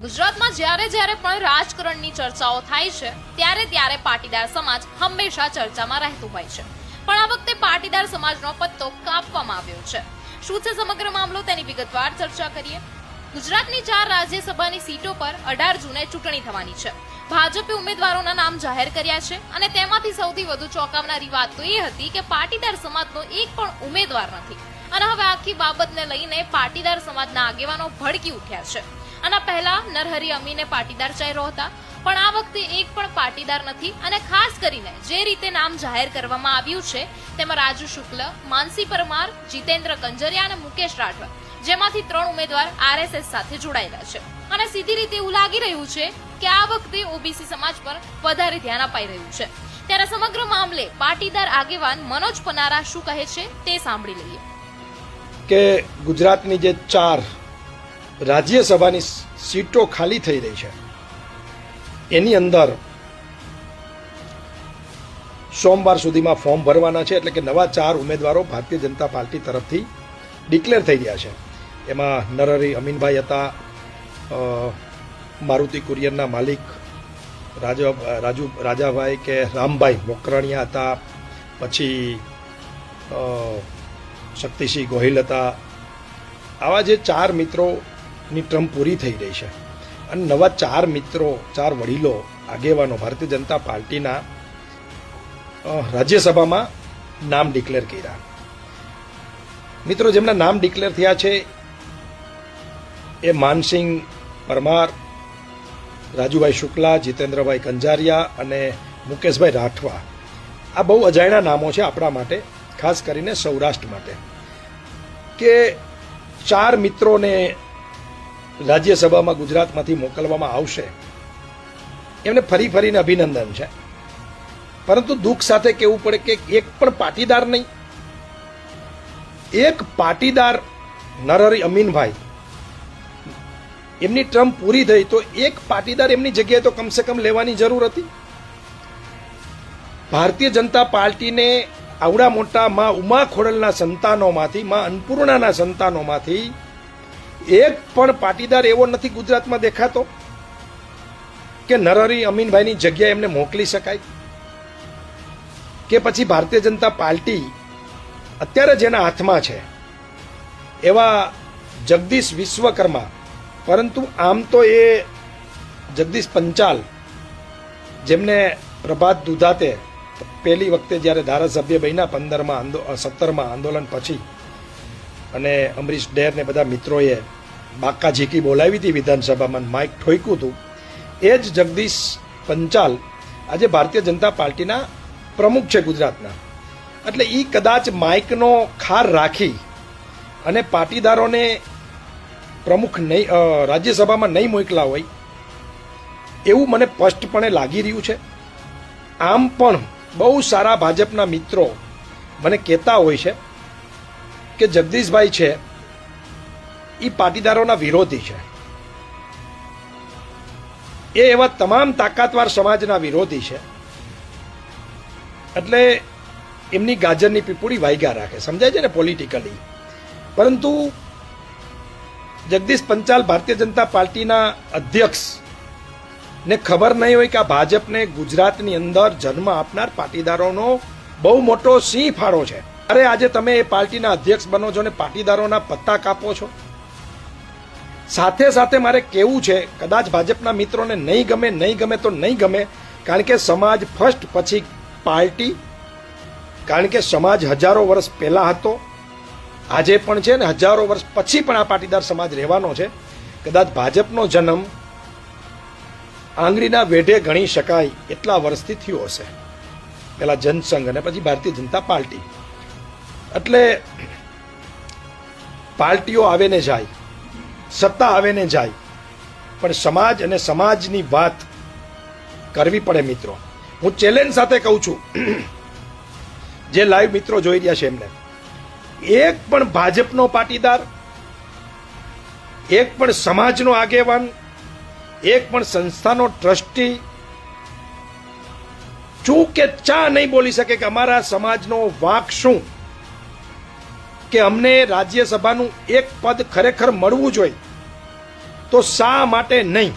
ગુજરાતમાં જ્યારે જ્યારે પણ રાજકારણની ચર્ચાઓ થાય છે ત્યારે પાટીદાર સમાજ હંમેશા ચર્ચામાં રહેતું હોય છે, પણ આ વખતે પાટીદાર સમાજનો પત્તો કાપવામાં આવ્યો છે. શું છે સમગ્ર મામલો, તેની વિગતવાર ચર્ચા કરીએ. ગુજરાતની 4 રાજ્યસભાની સીટો પર 18 જૂને ચૂંટણી થવાની છે. ભાજપે ઉમેદવારોના નામ જાહેર કર્યા છે અને તેમાંથી સૌથી વધુ ચોંકાવનારી વાત તો એ હતી કે પાટીદાર સમાજનો એક પણ ઉમેદવાર નથી. અને હવે આખી બાબતને લઈને પાટીદાર સમાજના આગેવાનો ભડકી ઉઠ્યા છે. આના પહેલા નરહરી અમીને પાટીદાર ચાહ્યો હતા, પણ આ વખતે એક પણ પાટીદાર નથી. અને ખાસ કરીને જે રીતે નામ જાહેર કરવામાં આવ્યું છે તેમાં રાજુ શુક્લ, માનસી પરમાર, જીતેન્દ્ર કંજરિયા અને મુકેશ રાઠવા, જેમાંથી 3 ઉમેદવાર આરએસએસ સાથે જોડાયેલા છે. અને સીધી રીતે એવું લાગી રહ્યું છે કે આ વખતે ઓબીસી સમાજ પર વધારે ધ્યાન અપાઈ રહ્યું છે. ત્યારે સમગ્ર મામલે પાટીદાર આગેવાન મનોજ પનારા શું કહે છે તે સાંભળી લઈએ. કે ગુજરાતની જે 4 રાજ્યસભાની સીટો ખાલી થઈ રહી છે એની અંદર સોમવાર સુધીમાં ફોર્મ ભરવાના છે. એટલે કે નવા 4 ઉમેદવારો ભારતીય જનતા પાર્ટી તરફથી ડિક્લેર થઈ રહ્યા છે. એમાં નરહરી અમીનભાઈ હતા, મારુતિ કુરિયરના માલિક રાજાભાઈ કે રામભાઈ મોકરણિયા હતા, પછી શક્તિસિંહ ગોહિલ હતા. આવા જે 4 મિત્રોની ટર્મ પૂરી થઈ રહી છે અને નવા 4 મિત્રો, 4 વડીલો આગેવાનો ભારતીય જનતા પાર્ટીના રાજ્યસભામાં નામ ડિક્લેર કર્યા. મિત્રો, જેમના નામ ડિક્લેર થયા છે એ માનસિંહ પરમાર, રાજુભાઈ શુક્લા, જીતેન્દ્રભાઈ કંજારિયા અને મુકેશભાઈ રાઠવા. આ બહુ અજાણ્યા નામો છે આપણા માટે, ખાસ કરીને સૌરાષ્ટ્ર માટે, કે 4 મિત્રોને રાજ્યસભામાં ગુજરાતમાંથી મોકલવામાં આવશે. એમને ફરીને અભિનંદન છે, પરંતુ દુઃખ સાથે કહેવું પડે કે એક પણ પાટીદાર નહીં. એક પાટીદાર નરહરી અમીનભાઈ, એમની ટર્મ પૂરી થઈ તો એક પાટીદાર એમની જગ્યાએ તો કમસે કમ લેવાની જરૂર હતી. ભારતીય જનતા પાર્ટીને આવડા મોટા માં ઉમા ખોડલના સંતાનોમાંથી, માં અન્નપૂર્ણાના સંતાનોમાંથી એક પણ પાટીદાર એવો નથી ગુજરાતમાં દેખાતો કે નરહરી અમીનભાઈની જગ્યાએ એમને મોકલી શકાય. કે પછી ભારતીય જનતા પાર્ટી અત્યારે જેના હાથમાં છે એવા જગદીશ વિશ્વકર્મા, પરંતુ આમ તો એ જગદીશ પંચાલ, જેમને પ્રભાત દુધાતે પહેલી વખતે જ્યારે ધારાસભ્ય બન્યા 17માં આંદોલન પછી, અને અમરીશ ડેર ને બધા મિત્રોએ બાકા ઝીકી બોલાવી હતી વિધાનસભામાં, માઇક ઠોક્યું હતું, એ જ જગદીશ પંચાલ આજે ભારતીય જનતા પાર્ટીના પ્રમુખ છે ગુજરાતના. એટલે એ કદાચ માઇકનો ખાર રાખી અને પાટીદારોને પ્રમુખ નહીં, રાજ્યસભામાં નહીં મોકલા હોય એવું મને સ્પષ્ટપણે લાગી રહ્યું છે. આમ પણ બહુ સારા ભાજપના મિત્રો મને કહેતા હોય છે કે જગદીશભાઈ છે એ પાટીદારોના વિરોધી છે. એ એવા તમામ તાકાતવાર સમાજના વિરોધી છે. એટલે એમની ગાજરની પીપુડી વાગ્યા રાખે, સમજાય છે ને પોલિટિકલી. પરંતુ જગદીશ પંચાલ ભારતીય જનતા પાર્ટીના અધ્યક્ષ ને ખબર નહીં હોય કે આ ભાજપને ગુજરાતની અંદર જન્મ આપનાર પાટીદારોનો બહુ મોટો સિંહ ફાળો છે. અરે આજે તમે એ પાર્ટીના અધ્યક્ષ બનો છો ને પાટીદારોના પત્તા કાપો છો. સાથે સાથે મારે કહેવું છે, કદાચ ભાજપના મિત્રોને નહીં ગમે તો નહીં ગમે, કારણ કે સમાજ ફર્સ્ટ, પછી પાર્ટી. કારણ કે સમાજ હજારો વર્ષ પહેલા હતો, આજે પણ છે ને હજારો વર્ષ પછી પણ આ પાટીદાર સમાજ રહેવાનો છે. કદાચ ભાજપનો જન્મ આંગળીના વેઢે ગણી શકાય એટલા વર્ષથી થયો હશે, પેલા જનસંઘ અને પછી ભારતીય જનતા પાર્ટી. એટલે પાર્ટીઓ આવે ને જાય, સત્તા આવે ને જાય, પણ સમાજ અને સમાજની વાત કરવી પડે. મિત્રો, હું ચેલેન્જ સાથે કહું છું, જે લાઈવ મિત્રો જોઈ રહ્યા છે એમને, એક પણ ભાજપનો પાટીદાર, એક પણ સમાજનો આગેવાન, એક પણ સંસ્થાનો ટ્રસ્ટી ચૂ કે ચા નહીં બોલી શકે કે અમારા સમાજનો વાંક શું, કે અમને રાજ્યસભાનું એક પદ ખરેખર મળવું જોઈએ. તો શા માટે નહીં?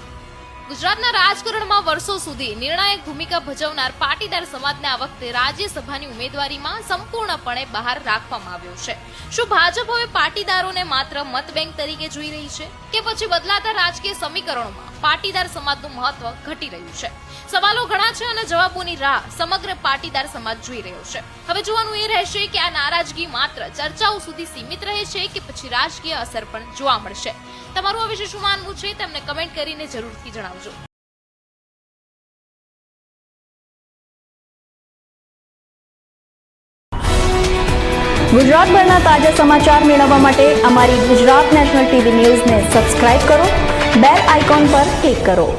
ગુજરાતના રાજકારણમાં વર્ષો સુધી નિર્ણાયક ભૂમિકા ભજવનાર પાટીદાર સમાજને આ વખતે રાજ્યસભાની ઉમેદવારીમાં સંપૂર્ણપણે બહાર રાખવામાં આવ્યો છે. શું ભાજપ હવે પાટીદારોને માત્ર મત બેંક તરીકે જોઈ રહી છે કે પછી બદલાતા રાજકીય સમીકરણોમાં પાટીદાર સમાજનું મહત્વ ઘટી રહ્યું છે? સવાલો ઘણા છે અને જવાબોની રાહ સમગ્ર પાટીદાર સમાજ જોઈ રહ્યો છે. હવે જોવાનું એ રહેશે કે આ નારાજગી માત્ર ચર્ચાઓ સુધી સીમિત રહે છે કે પછી રાજકીય અસર પણ જોવા મળશે. તમારું આ વિશે શું માનવું છે તેમને કમેન્ટ કરીને જરૂરથી જણાવજો. ગુજરાતભરના તાજા સમાચાર મેળવવા માટે અમારી ગુજરાત નેશનલ ટીવી ન્યૂઝને સબસ્ક્રાઇબ કરો, બેલ આઇકોન પર ક્લિક કરો.